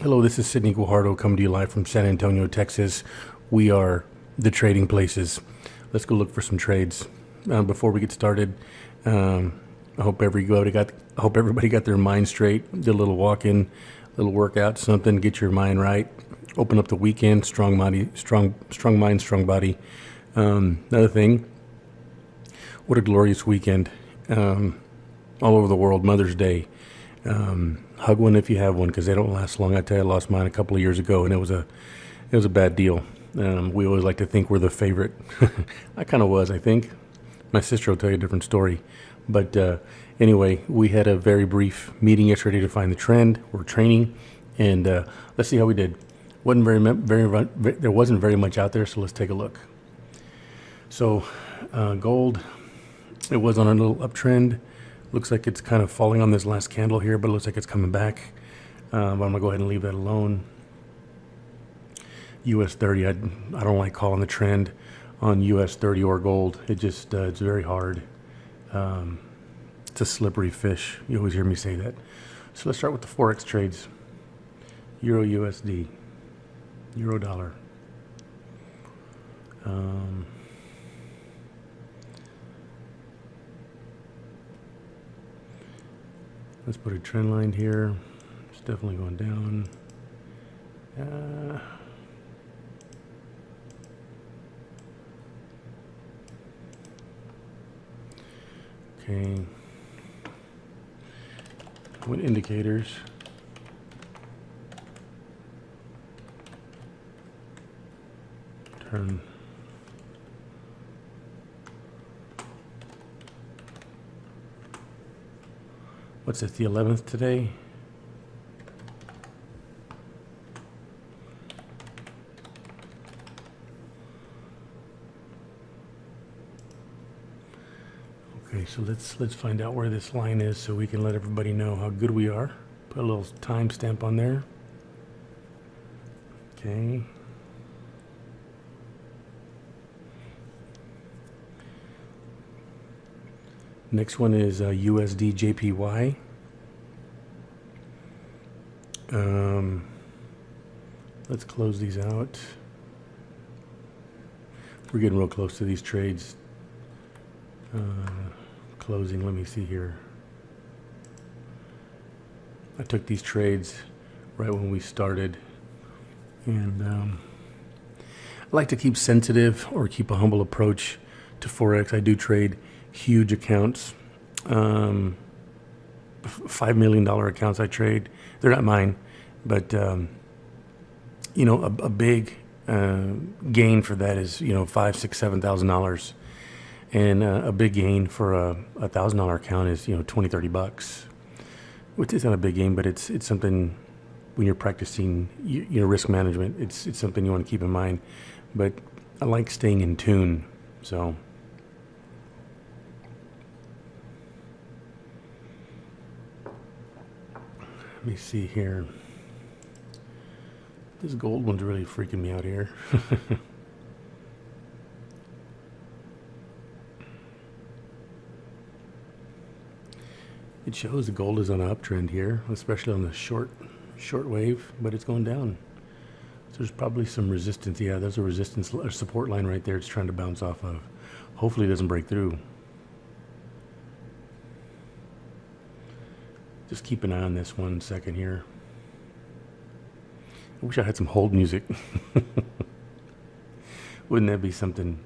Hello, this is Sidney Guajardo coming to you live from San Antonio, Texas. We are the trading places. Let's go look for some trades. Before we get started, I hope everybody got their mind straight. Did a little walk-in, little workout, something. Get your mind right. Open up the weekend. Strong mind, strong body. Another thing. What a glorious weekend! All over the world. Mother's Day. Hug one if you have one, because they don't last long. I tell you, I lost mine a couple of years ago, and it was a bad deal. We always like to think we're the favorite. I kind of was, I think. My sister will tell you a different story. But anyway, we had a very brief meeting yesterday to find the trend. We're training, and let's see how we did. There wasn't very much out there, so let's take a look. So gold, it was on a little uptrend. Looks like it's kind of falling on this last candle here, but it looks like it's coming back. But I'm going to go ahead and leave that alone. US 30, I don't like calling the trend on US 30 or gold. It just, it's very hard. It's a slippery fish. You always hear me say that. So let's start with the Forex trades. Euro USD, Euro dollar. Let's put a trend line here. It's definitely going down. Okay. What indicators? Turn. What's it, the 11th today? Okay, so let's find out where this line is so we can let everybody know how good we are. Put a little timestamp on there. Okay. Next one is USD JPY. Let's close these out. We're getting real close to these trades. Closing, let me see here. I took these trades right when we started. And I like to keep sensitive or keep a humble approach to Forex. I do trade huge accounts, $5 million accounts I trade. They're not mine, but you know, a big gain for that is, you know, $5,000, $6,000, $7,000, and a big gain for a $1,000 account is, you know, $20, $30, which is not a big gain, but it's something when you're practicing, you know, risk management. It's something you want to keep in mind. But I like staying in tune, so. Let me see here. This gold one's really freaking me out here. It shows the gold is on an uptrend here, especially on the short wave, but it's going down. So there's probably some resistance. Yeah, there's a resistance or support line right there it's trying to bounce off of. Hopefully it doesn't break through. Just keep an eye on this 1 second here. I wish I had some hold music. Wouldn't that be something?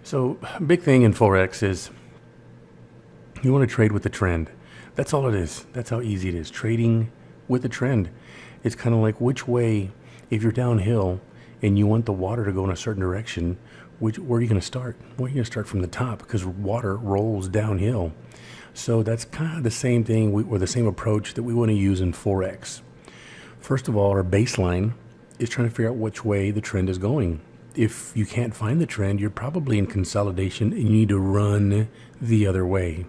So, big thing in Forex is you want to trade with the trend. That's all it is. That's how easy it is. Trading with the trend. It's kind of like which way, if you're downhill and you want the water to go in a certain direction, where are you going to start? Well, you're going to start from the top because water rolls downhill. So that's kind of the same thing, or the same approach that we want to use in Forex. First of all, our baseline is trying to figure out which way the trend is going. If you can't find the trend, you're probably in consolidation and you need to run the other way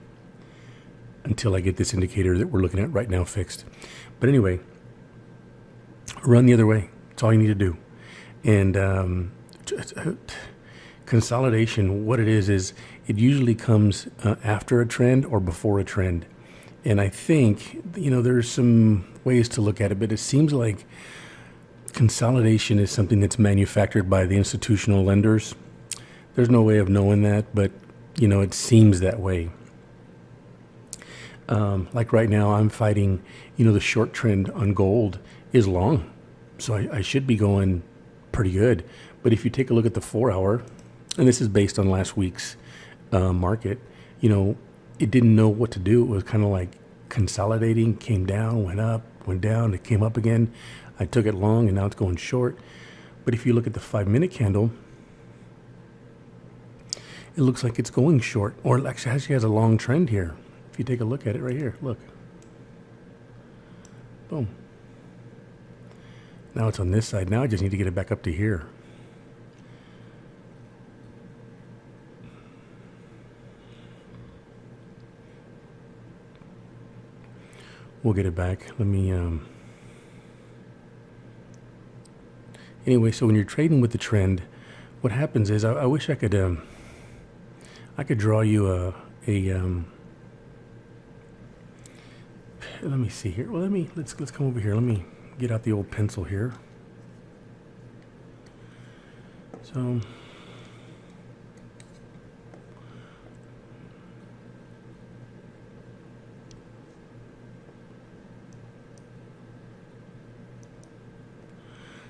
until I get this indicator that we're looking at right now fixed. But anyway, run the other way. That's all you need to do. And consolidation, what it is it usually comes after a trend or before a trend. And I think, there's some ways to look at it, but it seems like consolidation is something that's manufactured by the institutional lenders. There's no way of knowing that, but, it seems that way. Like right now, I'm fighting, the short trend on gold is long. So I should be going pretty good. But if you take a look at the 4-hour, and this is based on last week's market, it didn't know what to do. It was kind of like consolidating, came down, went up, went down, it came up again. I took it long and now it's going short. But if you look at the 5-minute candle, it looks like it's going short, or it actually has a long trend here. If you take a look at it right here, look. Boom. Now it's on this side. Now I just need to get it back up to here. We'll get it back. Let me, anyway, so when you're trading with the trend, what happens is I wish I could draw you let me see here. Well, let's come over here. Let me get out the old pencil here.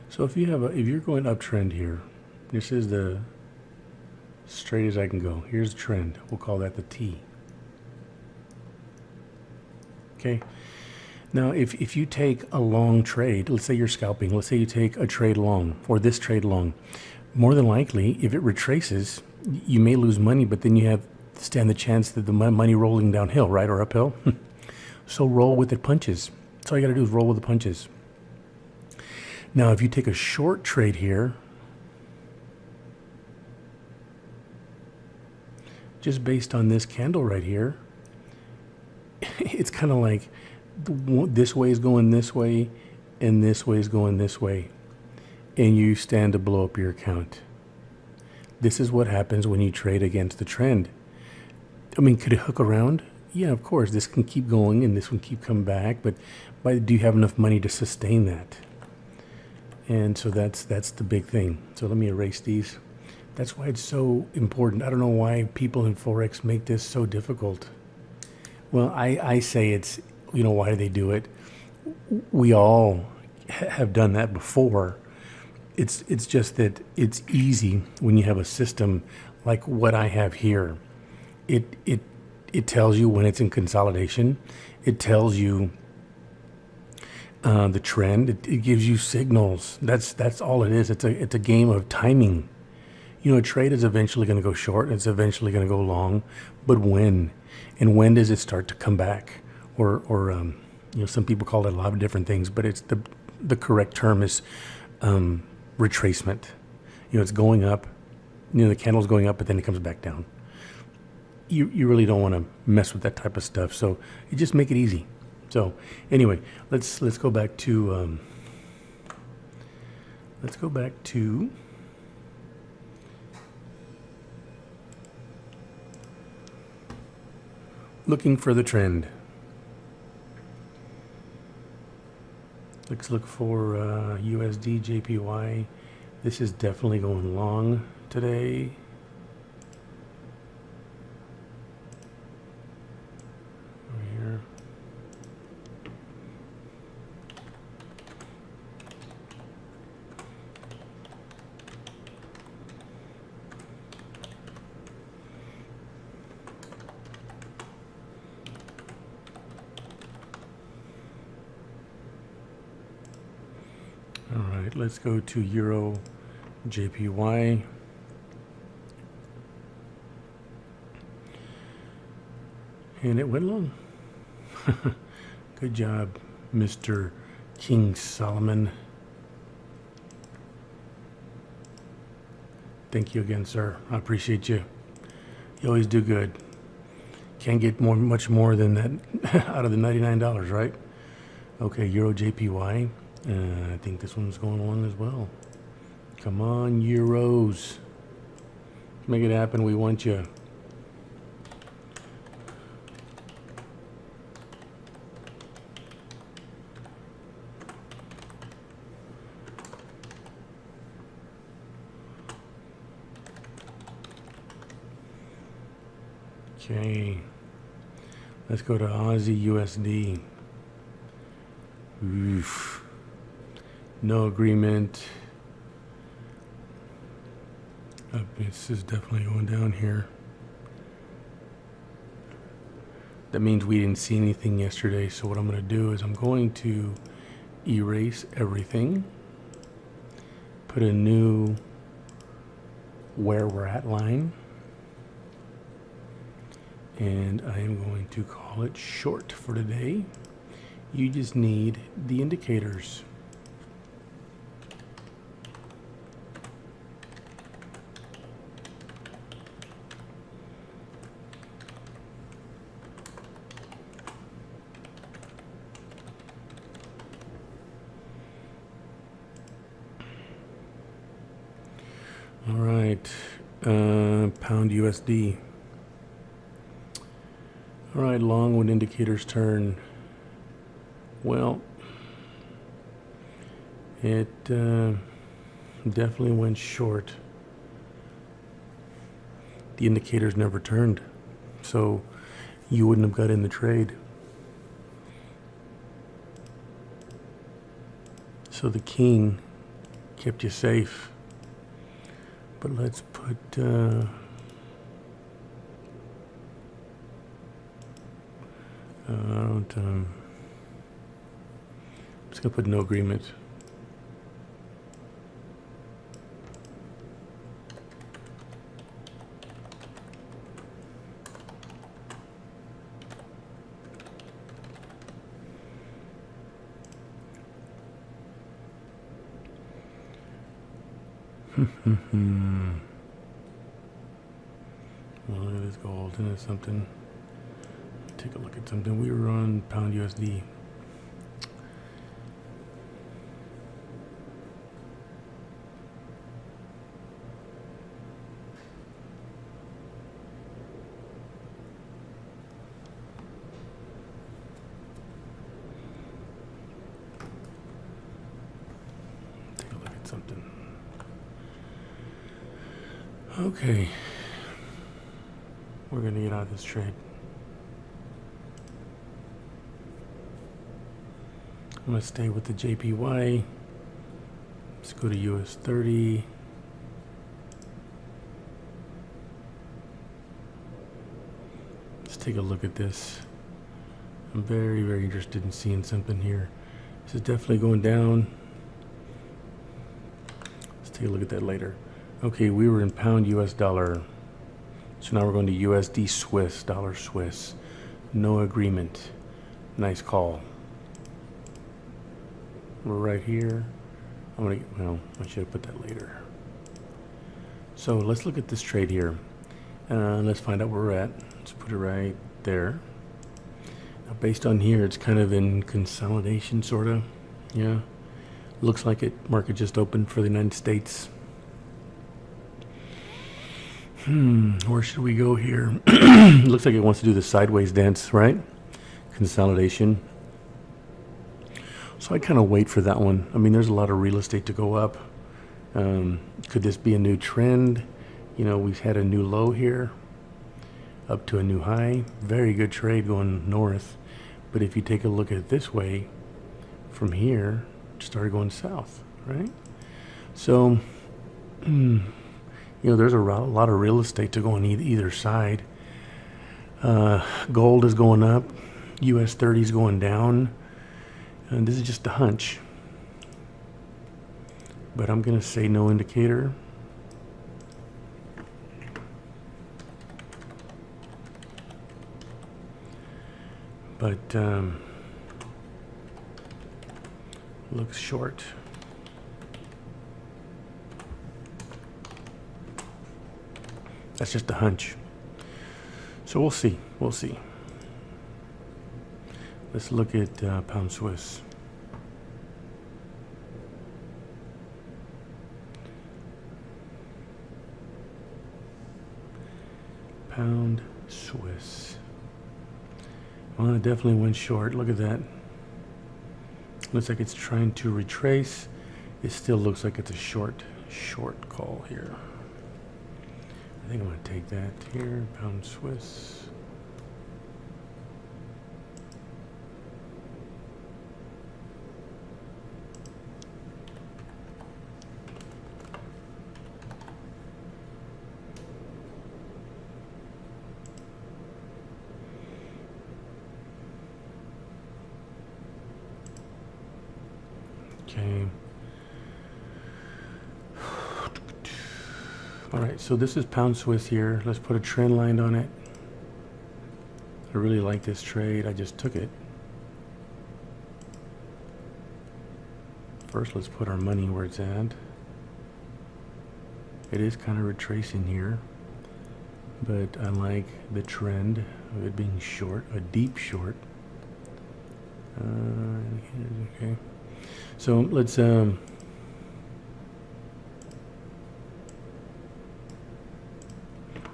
So if you're going uptrend here, this is the straight as I can go. Here's the trend. We'll call that the T. Okay. Now, if you take a long trade, let's say you're scalping, let's say you take a trade long, or this trade long, more than likely, if it retraces, you may lose money, but then you stand the chance that the money rolling downhill, right, or uphill. So roll with the punches. That's all you got to do is roll with the punches. Now, if you take a short trade here, just based on this candle right here, it's kind of like this way is going this way and this way is going this way, and you stand to blow up your account. This is what happens when you trade against the trend. I mean, could it hook around? Yeah, of course. This can keep going and this one keep coming back, but do you have enough money to sustain that? And so that's the big thing. So let me erase these. That's why it's so important. I don't know why people in Forex make this so difficult. Well, I say it's, why do they do it? We all have done that before. It's just that it's easy when you have a system like what I have here. It tells you when it's in consolidation. It tells you the trend. It gives you signals. That's all it is. It's a game of timing. A trade is eventually going to go short and it's eventually going to go long, but when? And when does it start to come back? Or some people call it a lot of different things, but it's the correct term is retracement. It's going up. The candle's going up, but then it comes back down. You really don't want to mess with that type of stuff. So you just make it easy. So anyway, let's go back to looking for the trend. Let's look for USD JPY. This is definitely going long today. Over here. All right, let's go to Euro JPY. And it went long. Good job, Mr. King Solomon. Thank you again, sir. I appreciate you. You always do good. Can't get much more than that out of the $99, right? Okay, Euro JPY. I think this one's going along as well. Come on, Euros. Make it happen. We want you. Okay. Let's go to Aussie USD. Oof. No agreement. This is definitely going down here. That means we didn't see anything yesterday, so what I'm going to do is I'm going to erase everything, put a new where we're at line, and I am going to call it short for today. You just need the indicators. All right, pound USD. All right, long when indicators turn. Well, it definitely went short. The indicators never turned, so you wouldn't have got in the trade. So the king kept you safe. But let's put I'm just gonna put no agreement. Well, look at this gold. Isn't it something? Take a look at something. We were on pound USD. Take a look at something. Okay. We're gonna get out of this trade. I'm gonna stay with the JPY. Let's go to US 30. Let's take a look at this. I'm very, very interested in seeing something here. This is definitely going down. Let's take a look at that later. Okay, we were in pound US dollar. So now we're going to USD Swiss, dollar Swiss. No agreement. Nice call. We're right here. Well, I should have put that later. So let's look at this trade here. Let's find out where we're at. Let's put it right there. Now based on here, it's kind of in consolidation, sort of. Yeah. Looks like it. Market just opened for the United States. Where should we go here? Looks like it wants to do the sideways dance, right? Consolidation. So I kind of wait for that one. I mean, there's a lot of real estate to go up. Could this be a new trend? You know, we've had a new low here, up to a new high. Very good trade going north. But if you take a look at it this way, from here, it started going south, right? So, you know, there's a lot of real estate to go on either side. Gold is going up. US 30 is going down. And this is just a hunch. But I'm going to say no indicator. But looks short. That's just a hunch. So we'll see. We'll see. Let's look at pound Swiss. Pound Swiss. Well, it definitely went short. Look at that. Looks like it's trying to retrace. It still looks like it's a short call here. I think I'm going to take that here. Pound Swiss. Okay. All right, so this is pound Swiss here. Let's put a trend line on it. I really like this trade. I just took it. First, let's put our money where it's at. It is kind of retracing here, but I like the trend of it being short, a deep short. Okay, so let's I'm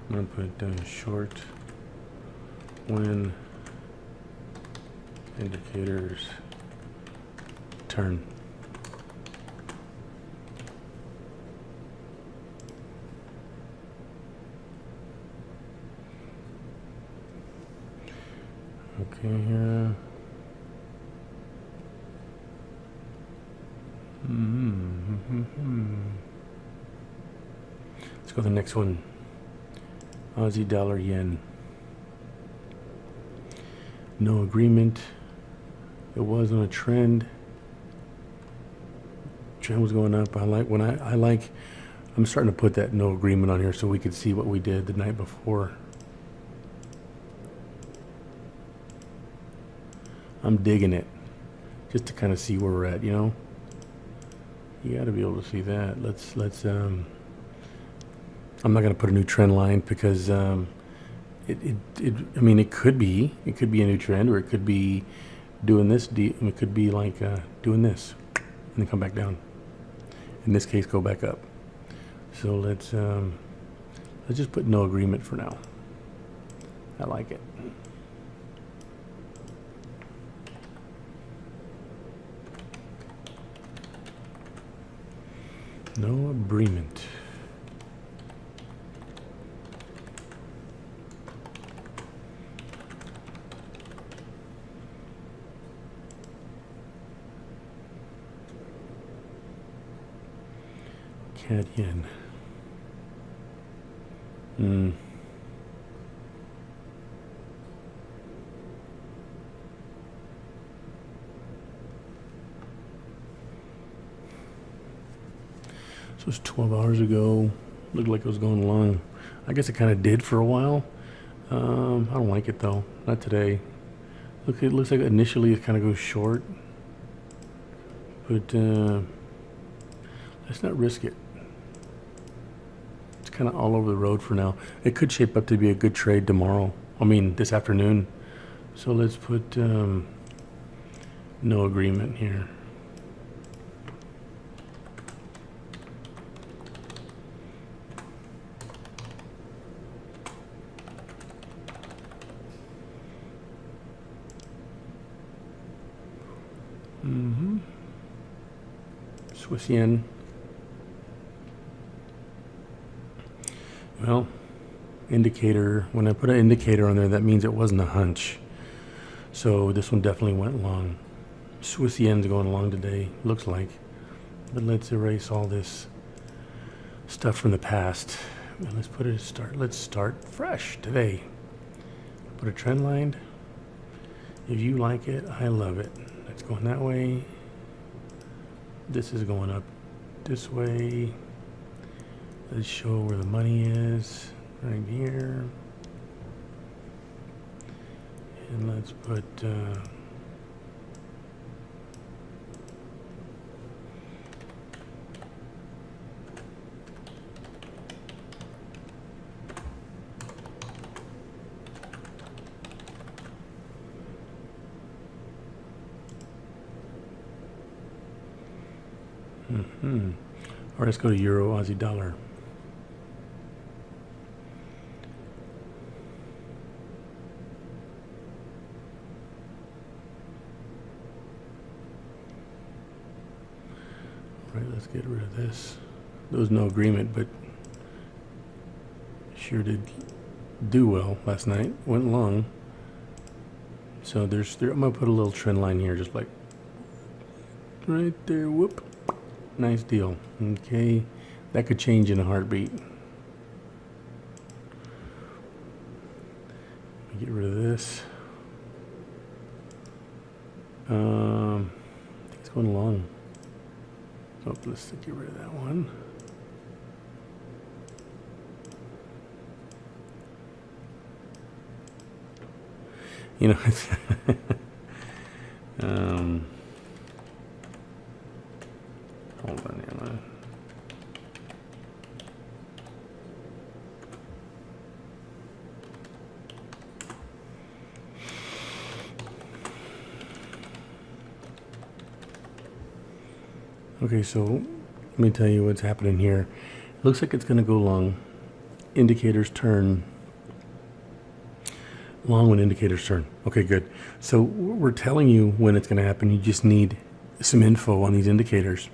gonna put short when indicators turn. Okay, here. Let's go to the next one. Aussie dollar yen. No agreement. It was on a trend. Trend was going up. I'm starting to put that no agreement on here so we could see what we did the night before. I'm digging it, just to kind of see where we're at, you know. You got to be able to see that. I'm not going to put a new trend line because I mean, it could be a new trend, or it could be doing this. It could be like doing this and then come back down. In this case, go back up. So let's just put no agreement for now. I like it. No agreement. CANT yen. So it's 12 hours ago. Looked like it was going long. I guess it kind of did for a while. I don't like it though. Not today. Look, it looks like initially it kind of goes short, but let's not risk it. It's kind of all over the road for now. It could shape up to be a good trade tomorrow. I mean, this afternoon. So let's put no agreement here. Swiss yen. Well, indicator. When I put an indicator on there, that means it wasn't a hunch. So this one definitely went long. Swiss yen's going long today, looks like. But let's erase all this stuff from the past. And let's put it start. Let's start fresh today. Put a trend line. If you like it, I love it. It's going that way. This is going up this way. Let's show where the money is right here. And let's put All right, let's go to Euro, Aussie dollar. All right, let's get rid of this. There was no agreement, but sure did do well last night. Went long. So I'm gonna put a little trend line here, just like right there. Whoop. Nice deal. Okay, that could change in a heartbeat. Get rid of this. It's going long. Oh, let's get rid of that one. You know, it's hold on, Anna. Okay, so let me tell you what's happening here. It looks like it's going to go long. Indicators turn. Long when indicators turn. Okay, good. So we're telling you when it's going to happen. You just need some info on these indicators,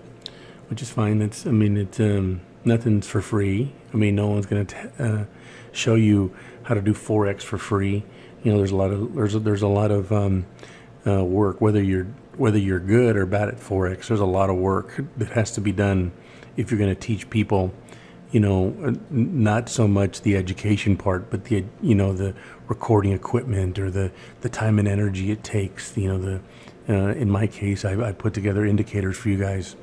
which is fine. It's nothing's for free. I mean, no one's going to show you how to do Forex for free. You know, there's a lot of work, whether you're good or bad at Forex. There's a lot of work that has to be done if you're going to teach people, you know, not so much the education part, but the recording equipment or the time and energy it takes. You know, in my case, I put together indicators for you guys.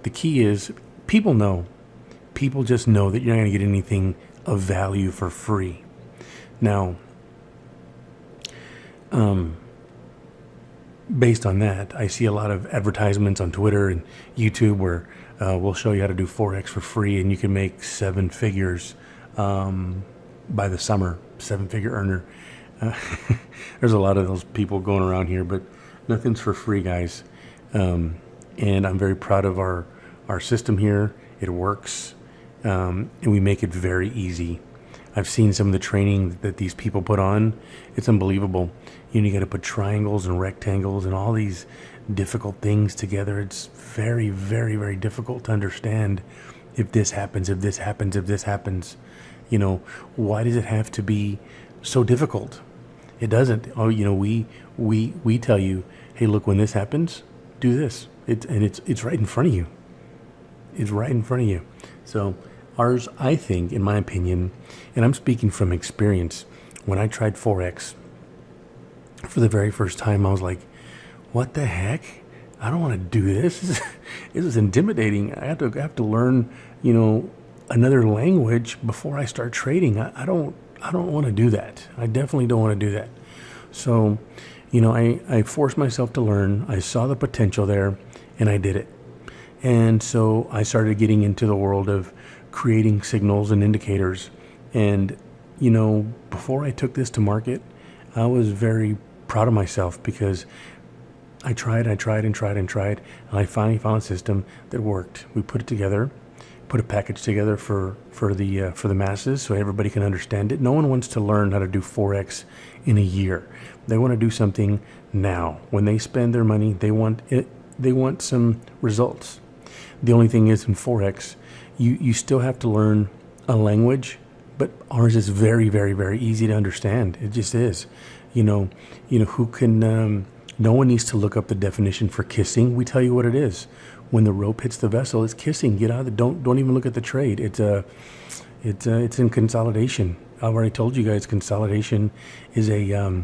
The key is people just know that you're not going to get anything of value for free. Now, based on that, I see a lot of advertisements on Twitter and YouTube where we'll show you how to do Forex for free and you can make 7 figures by the summer, 7-figure earner. There's a lot of those people going around here, but nothing's for free, guys. And I'm very proud of our system here. It works, and we make it very easy. I've seen some of the training that these people put on. It's unbelievable. You got to put triangles and rectangles and all these difficult things together. It's very, very, very difficult to understand if this happens, if this happens, if this happens. You know, why does it have to be so difficult? It doesn't. Oh, you know, we tell you, hey, look, when this happens, do this. It's right in front of you. It's right in front of you. So ours, I think, in my opinion, and I'm speaking from experience, when I tried Forex for the very first time, I was like, what the heck? I don't want to do this. This is intimidating. I have to learn, you know, another language before I start trading. I don't want to do that. I definitely don't want to do that. So, you know, I forced myself to learn. I saw the potential there and I did it. And so I started getting into the world of creating signals and indicators. And, you know, before I took this to market, I was very proud of myself because I tried, and I finally found a system that worked. We put it together, put a package together for the masses so everybody can understand it. No one wants to learn how to do Forex in a year. They want to do something now. When they spend their money, they want some results. The only thing is in Forex, you still have to learn a language, but ours is very, very, very easy to understand. It just is. You know who can. No one needs to look up the definition for kissing. We tell you what it is. When the rope hits the vessel, it's kissing. Get out of it. Don't even look at the trade. It's in consolidation. I've already told you guys consolidation is a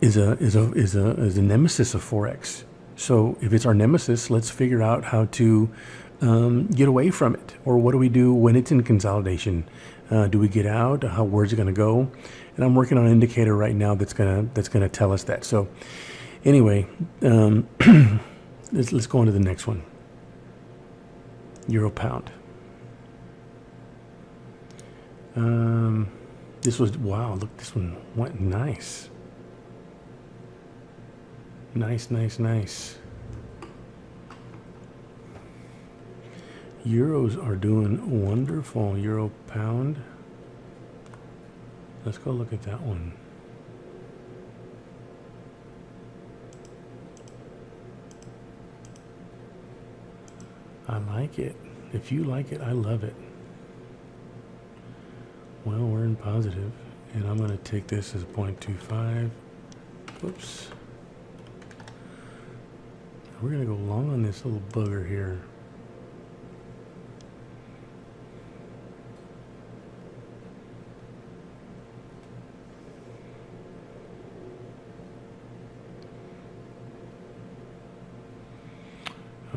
nemesis of Forex. So if it's our nemesis, let's figure out how to get away from it. Or what do we do when it's in consolidation? Do we get out? Where's it going to go? And I'm working on an indicator right now that's gonna tell us that. So anyway, let's go on to the next one. Euro pound. This was, wow, look, this one went nice. Nice. Euros are doing wonderful. Euro pound. Let's go look at that one. I like it. If you like it, I love it. Well, we're in positive, and I'm going to take this as 0.25. Whoops. We're going to go long on this little bugger here.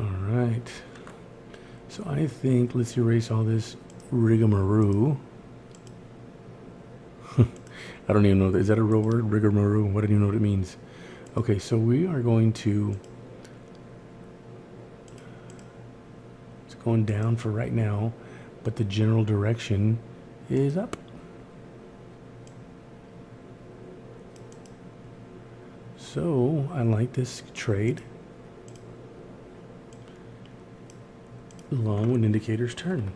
All right. So I think let's erase all this rigmarole. I don't even know. Is that a real word? Rigmarole? What do you know what it means? Okay, so we are going to... It's going down for right now, but the general direction is up. So I like this trade. Long when indicators turn.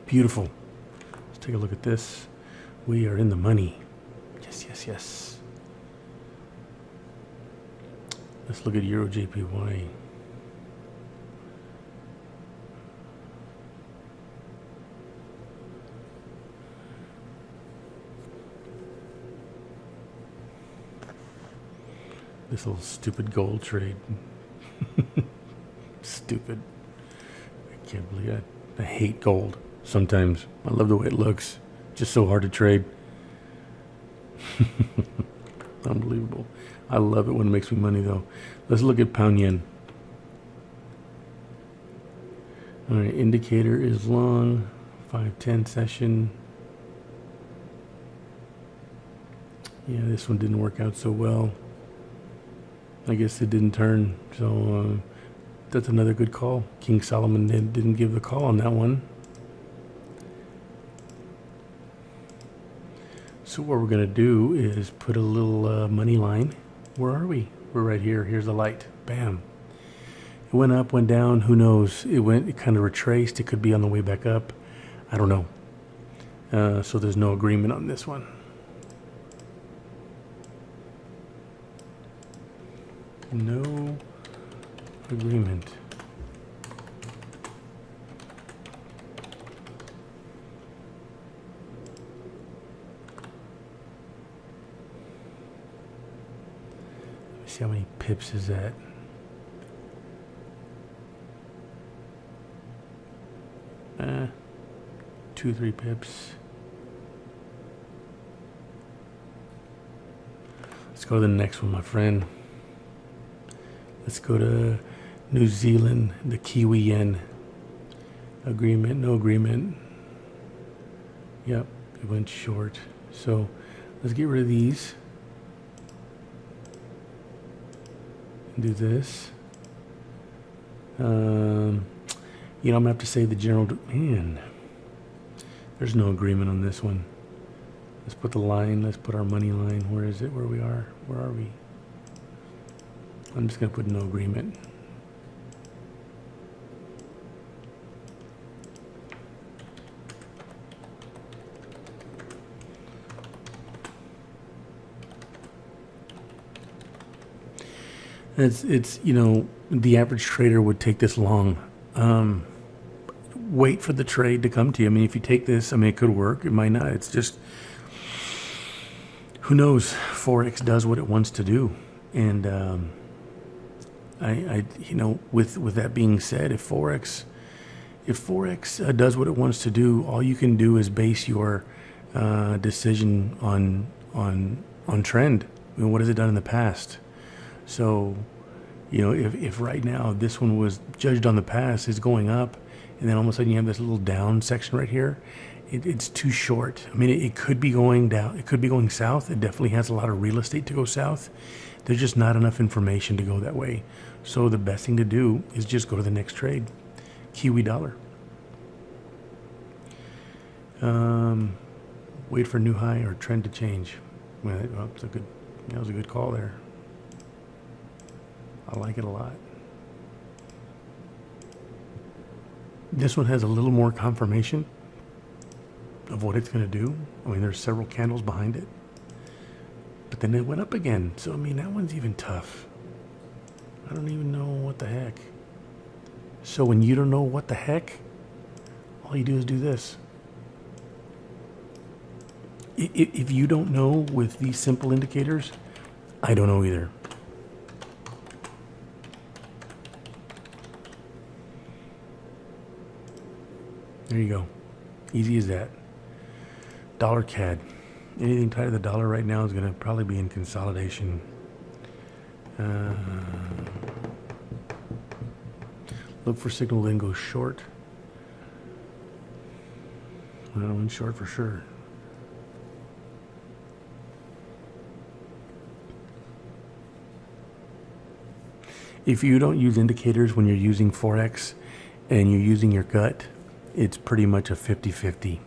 Beautiful. Let's take a look at this. We are in the money. Yes, yes, yes. Let's look at Euro JPY. This little stupid gold trade. Stupid. I can't believe it. I hate gold sometimes. I love the way it looks. Just so hard to trade. Unbelievable. I love it when it makes me money though. Let's look at pound yen. All right, indicator is long. 5-10 session. Yeah, this one didn't work out so well. I guess it didn't turn. So that's another good call. King Solomon didn't give the call on that one. So what we're going to do is put a little money line. Where are we? We're right here. Here's the light. Bam. It went up, went down. Who knows? It kind of retraced. It could be on the way back up. I don't know. So there's no agreement on this one. No agreement. See how many pips is that? Uh, 2-3 pips. Let's go to the next one, my friend. Let's go to New Zealand, the Kiwi yen. Agreement, no agreement. Yep, it went short. So let's get rid of these. Do this. I'm gonna have to say the general. Man, there's no agreement on this one. Let's put the line. Let's put our money line. Where is it? Where we are? Where are we? I'm just gonna put no agreement. It's the average trader would take this long. Wait for the trade to come to you. I mean, if you take this, I mean, it could work. It might not. It's just, who knows? Forex does what it wants to do. And with that being said, if Forex does what it wants to do, all you can do is base your decision on trend. I mean, what has it done in the past? So, if right now this one was judged on the past, is going up, and then all of a sudden you have this little down section right here, it's too short. I mean, it could be going down. It could be going south. It definitely has a lot of real estate to go south. There's just not enough information to go that way. So the best thing to do is just go to the next trade. Kiwi dollar. Wait for new high or trend to change. Well, that was a good call there. I like it a lot. This one has a little more confirmation of what it's going to do. I mean, there's several candles behind it. But then it went up again. So, I mean, that one's even tough. I don't even know what the heck. So when you don't know what the heck, all you do is do this. If you don't know with these simple indicators, I don't know either. There you go. Easy as that. Dollar CAD. Anything tied to the dollar right now is going to probably be in consolidation. Look for signal, then go short. Well, in short for sure. If you don't use indicators when you're using Forex and you're using your gut, it's pretty much a 50-50.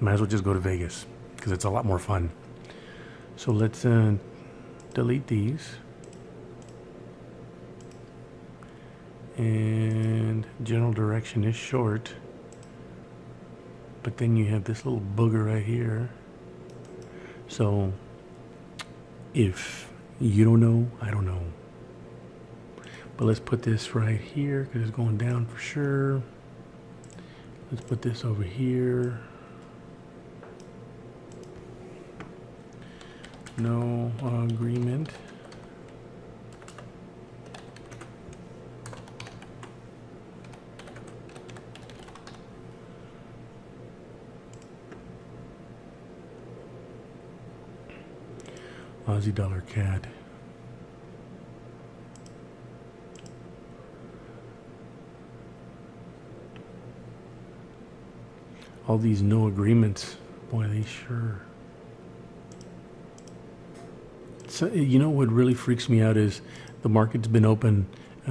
Might as well just go to Vegas because it's a lot more fun. So let's delete these. And general direction is short. But then you have this little booger right here. So if you don't know, I don't know. But let's put this right here because it's going down for sure. Let's put this over here. No agreement. Aussie dollar CAD. All these no agreements, boy, they sure. So, you know what really freaks me out is the market's been open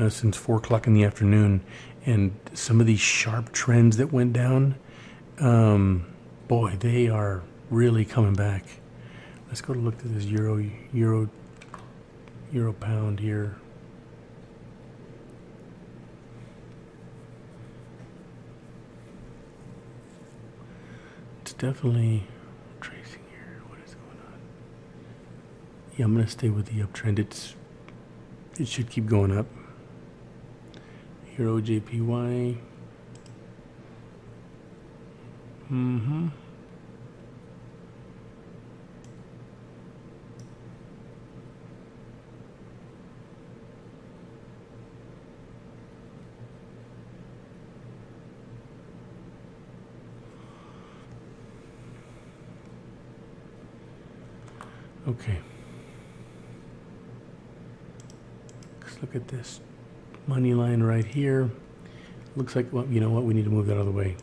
since 4 o'clock in the afternoon, and some of these sharp trends that went down, boy, they are really coming back. Let's go to look at this euro pound here. It's definitely tracing here. What is going on? Yeah, I'm gonna stay with the uptrend. It should keep going up. Euro JPY. Mm-hmm. Okay. Let's look at this money line right here. Looks like, well, you know what? We need to move that out of the way.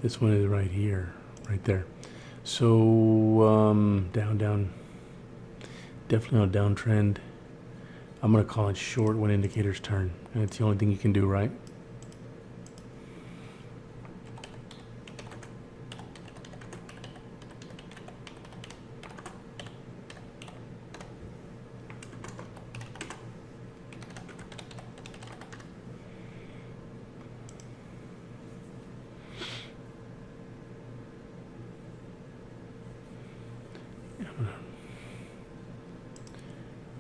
This one is right here, right there. So down. Definitely on a downtrend. I'm gonna call it short when indicators turn. And it's the only thing you can do, right?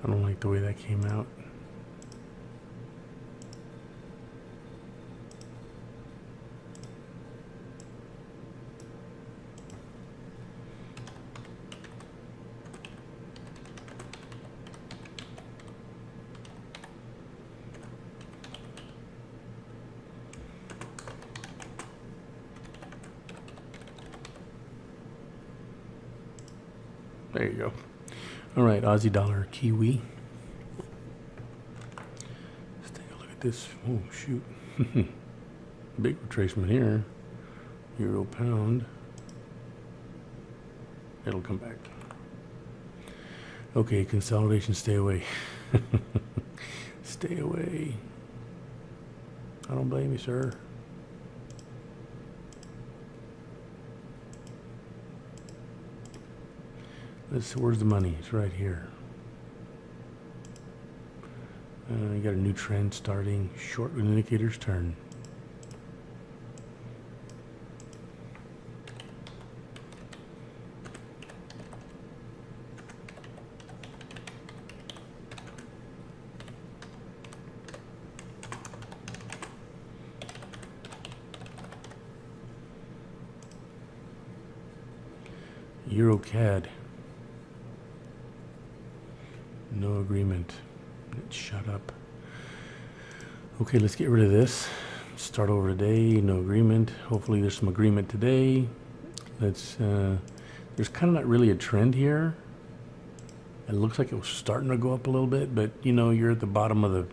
I don't like the way that came out. There you go. All right, Aussie dollar Kiwi. Let's take a look at this. Oh, shoot. Big retracement here. Euro pound. It'll come back. Okay, consolidation, stay away. Stay away. I don't blame you, sir. Where's the money? It's right here. You got a new trend starting. Short when indicators turn. Euro CAD. No agreement. Shut up. Okay, let's get rid of this. Start over today. No agreement. Hopefully there's some agreement today. Let's there's kind of not really a trend here. It looks like it was starting to go up a little bit, but you know, you're at the bottom of the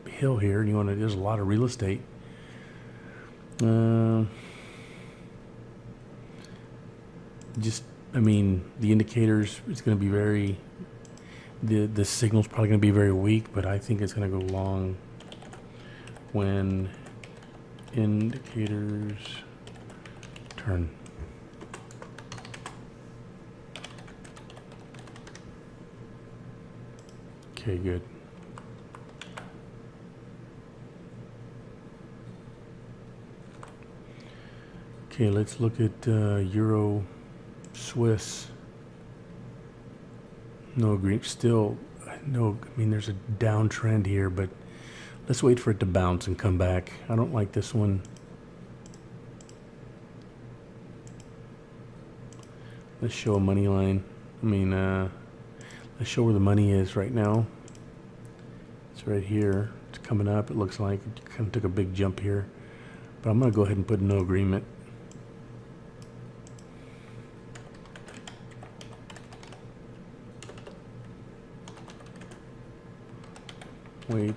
hill here, and you want to, there's a lot of real estate. Just, I mean, the indicators, it's going to be very, the signal's probably going to be very weak, but I think it's going to go long when indicators turn. Okay, good. Okay, let's look at Euro Swiss. No agreement. Still, no. I mean, there's a downtrend here, but let's wait for it to bounce and come back. I don't like this one. Let's show a money line. I mean, let's show where the money is right now. It's right here. It's coming up. It looks like it kind of took a big jump here, but I'm going to go ahead and put no agreement. Wait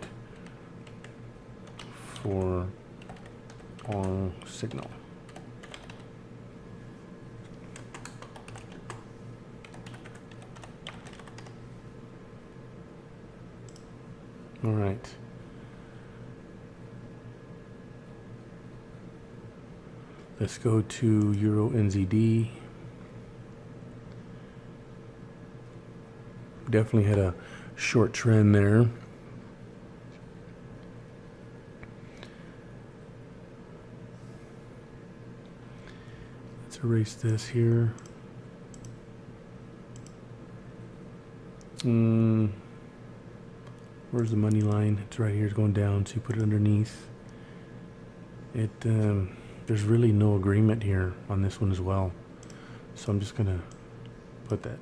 for long signal. All right. Let's go to Euro NZD. Definitely had a short trend there. Let's erase this here. Where's the money line? It's right here. It's going down, so you put it underneath. It there's really no agreement here on this one as well, so I'm just gonna put that.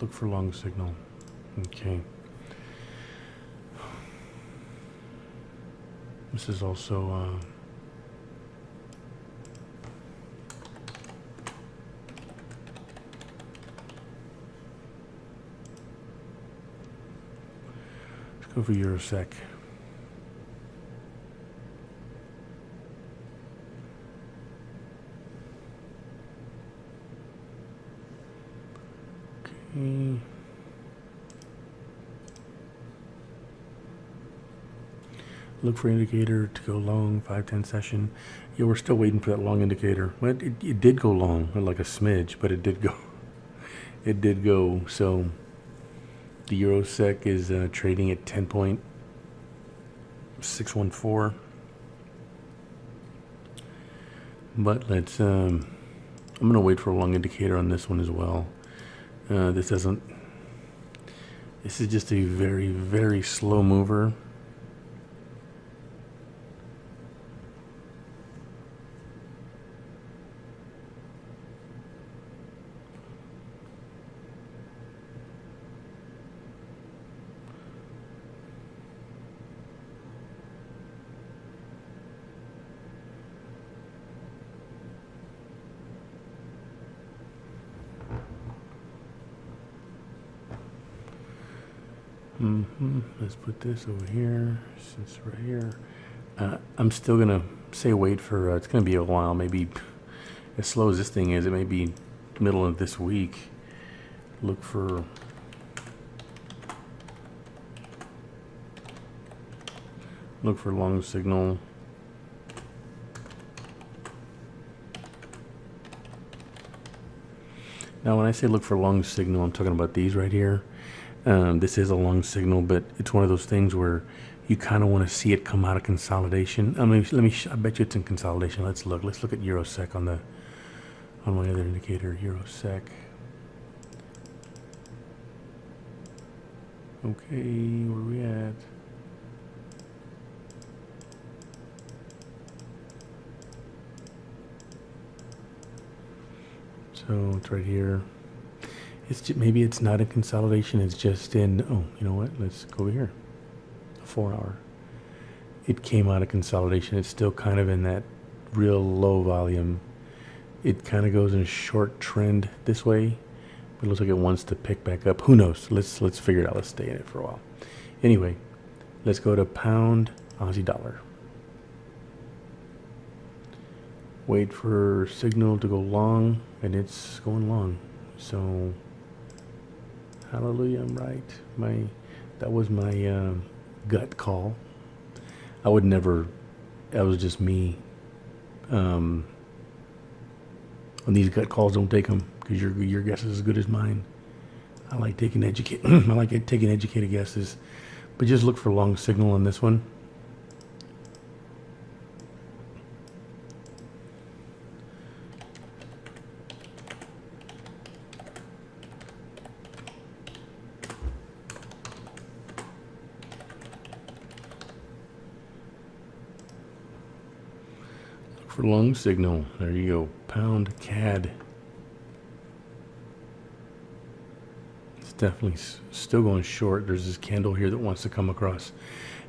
Look for long signal. Okay. This is also let's go for Eurosec. Okay. Look for indicator to go long, 5-10 session. Yeah, we're still waiting for that long indicator. Well, it did go long, like a smidge, but it did go. It did go. So the Eurosec is trading at 10.614. But let's. I'm gonna wait for a long indicator on this one as well. This is just a very, very slow mover. Let's put this over here, since right here. I'm still gonna say wait for, it's gonna be a while, maybe as slow as this thing is, it may be middle of this week. Look for long signal. Now when I say look for long signal, I'm talking about these right here. This is a long signal, but it's one of those things where you kind of want to see it come out of consolidation. I mean, I bet you it's in consolidation. Let's look at Eurosec on the on my other indicator, Euro SEC. Okay, where are we at? So it's right here. It's just, maybe it's not a consolidation. It's just in. Oh, you know what? Let's go over here. 4 hour. It came out of consolidation. It's still kind of in that real low volume. It kind of goes in a short trend this way. But it looks like it wants to pick back up. Who knows? Let's figure it out. Let's stay in it for a while. Anyway, let's go to pound Aussie dollar. Wait for signal to go long, and it's going long. So, hallelujah, I'm right. That was my gut call. I would never. That was just me. On these gut calls, don't take them because your guess is as good as mine. I like taking educated guesses, but just look for long signal on this one. Look for long signal. There you go. Pound CAD. Definitely still going short. There's this candle here that wants to come across.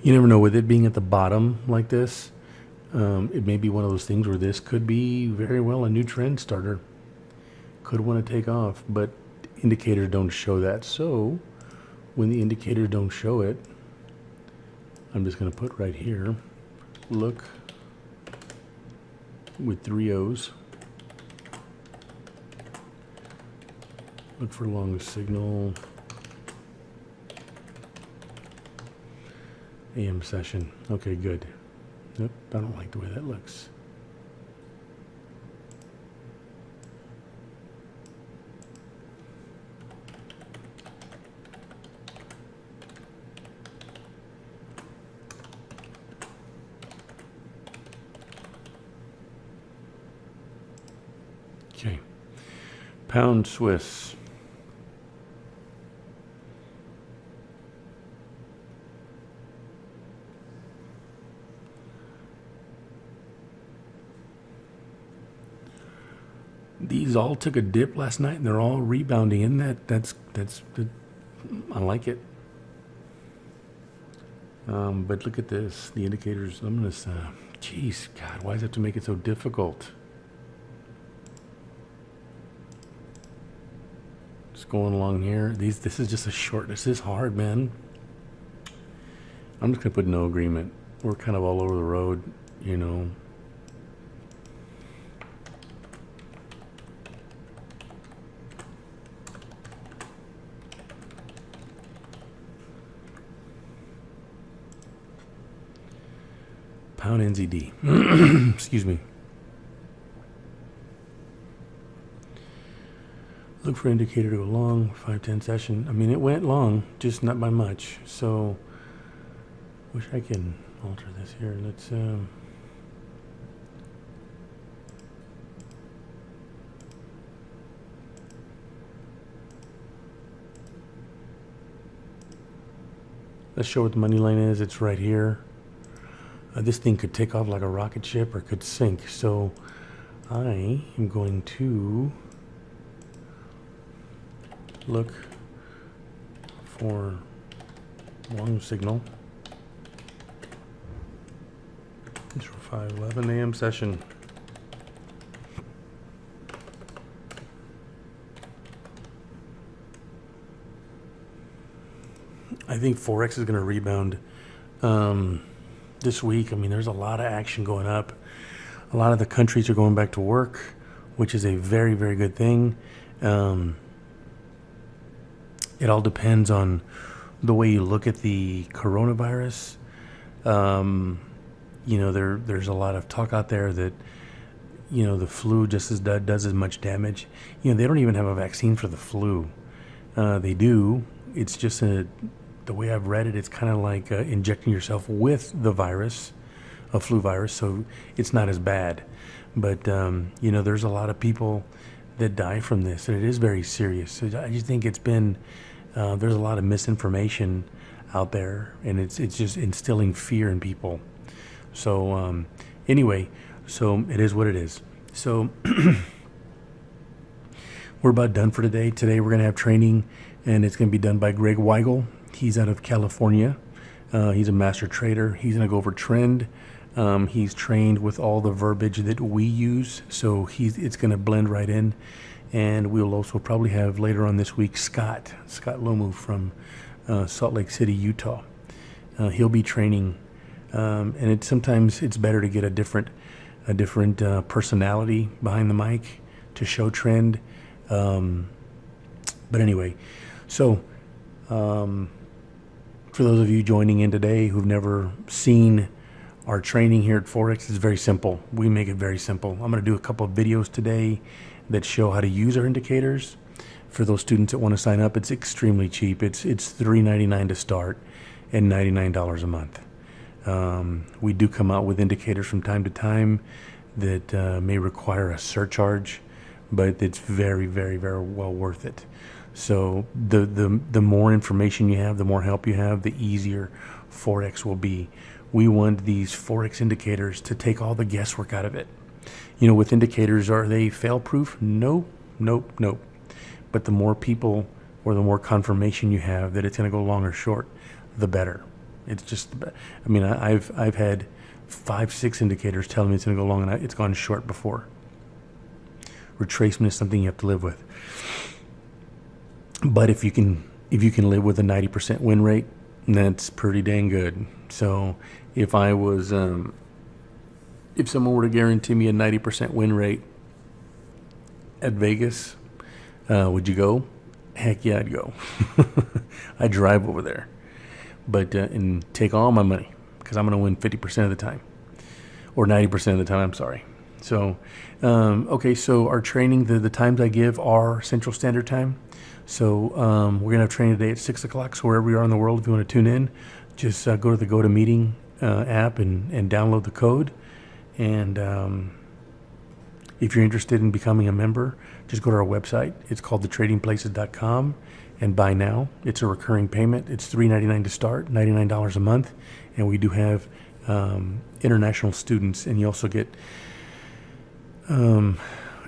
You never know, with it being at the bottom like this, it may be one of those things where this could be very well a new trend starter. Could want to take off, but indicators don't show that. So when the indicators don't show it, I'm just going to put right here, look with 3 O's. Look for long signal. AM session. Okay, good. Nope, I don't like the way that looks. Okay. Pound Swiss. These all took a dip last night, and they're all rebounding. In that's I like it. But look at this. The indicators. I'm gonna. Jeez, God, why does it have to make it so difficult? Just going along here. This is just a short. This is hard, man. I'm just gonna put no agreement. We're kind of all over the road, you know. Pound NZD. Excuse me. Look for indicator to go long, 5-10 session. I mean, it went long, just not by much. So, wish I can alter this here. Let's, let's show what the money line is. It's right here. This thing could take off like a rocket ship or could sink. So I am going to look for long signal. It's for 5:11 a.m. session. I think Forex is going to rebound this week. I mean, there's a lot of action going up. A lot of the countries are going back to work, which is a very, very good thing. It all depends on the way you look at the coronavirus. You know, there's a lot of talk out there that, you know, the flu just does as much damage. You know, they don't even have a vaccine for the flu. They do. It's just the way I've read it, it's kind of like injecting yourself with the virus, a flu virus, so it's not as bad. But, you know, there's a lot of people that die from this, and it is very serious. So I just think it's been, there's a lot of misinformation out there, and it's just instilling fear in people. So anyway, so it is what it is. So we're about done for today. Today we're going to have training, and it's going to be done by Greg Weigel. He's out of California. He's a master trader. He's going to go over trend. He's trained with all the verbiage that we use, so it's going to blend right in. And we'll also probably have later on this week Scott Lomu from Salt Lake City, Utah. He'll be training, and sometimes it's better to get a different personality behind the mic to show trend. But anyway, so for those of you joining in today who've never seen our training here at Forex, it's very simple. We make it very simple. I'm going to do a couple of videos today that show how to use our indicators. For those students that want to sign up, it's extremely cheap. It's $3.99 to start and $99 a month. We do come out with indicators from time to time that may require a surcharge, but it's very, very, very well worth it. So the more information you have, the more help you have, the easier Forex will be. We want these Forex indicators to take all the guesswork out of it. You know, with indicators, are they fail-proof? No, nope, nope. But the more people or the more confirmation you have that it's going to go long or short, the better. It's just, I mean, I've had 5-6 indicators telling me it's going to go long, and it's gone short before. Retracement is something you have to live with. But if you can live with a 90% win rate, that's pretty dang good. So if I was, if someone were to guarantee me a 90% win rate at Vegas, would you go? Heck yeah, I'd go. I'd drive over there, but and take all my money, because I'm going to win 50% of the time, or 90% of the time. I'm sorry. So, okay. So our training, the times I give are Central Standard Time. So we're gonna have training today at 6 o'clock. So wherever you are in the world, if you want to tune in, just go to the GoToMeeting app and download the code. And if you're interested in becoming a member, just go to our website. It's called thetradingplaces.com, and buy now. It's a recurring payment. It's $3.99 to start, $99 a month, and we do have international students, and you also get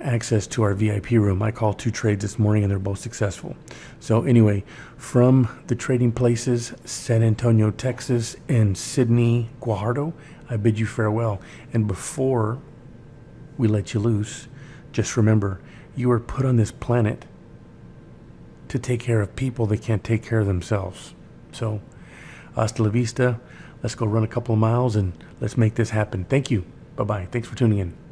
access to our VIP room. I called 2 trades this morning, and they're both successful. So anyway, from the Trading Places, San Antonio, Texas, and Sydney, Guajardo, I bid you farewell. And before we let you loose, just remember, you were put on this planet to take care of people that can't take care of themselves. So hasta la vista. Let's go run a couple of miles, and let's make this happen. Thank you. Bye-bye. Thanks for tuning in.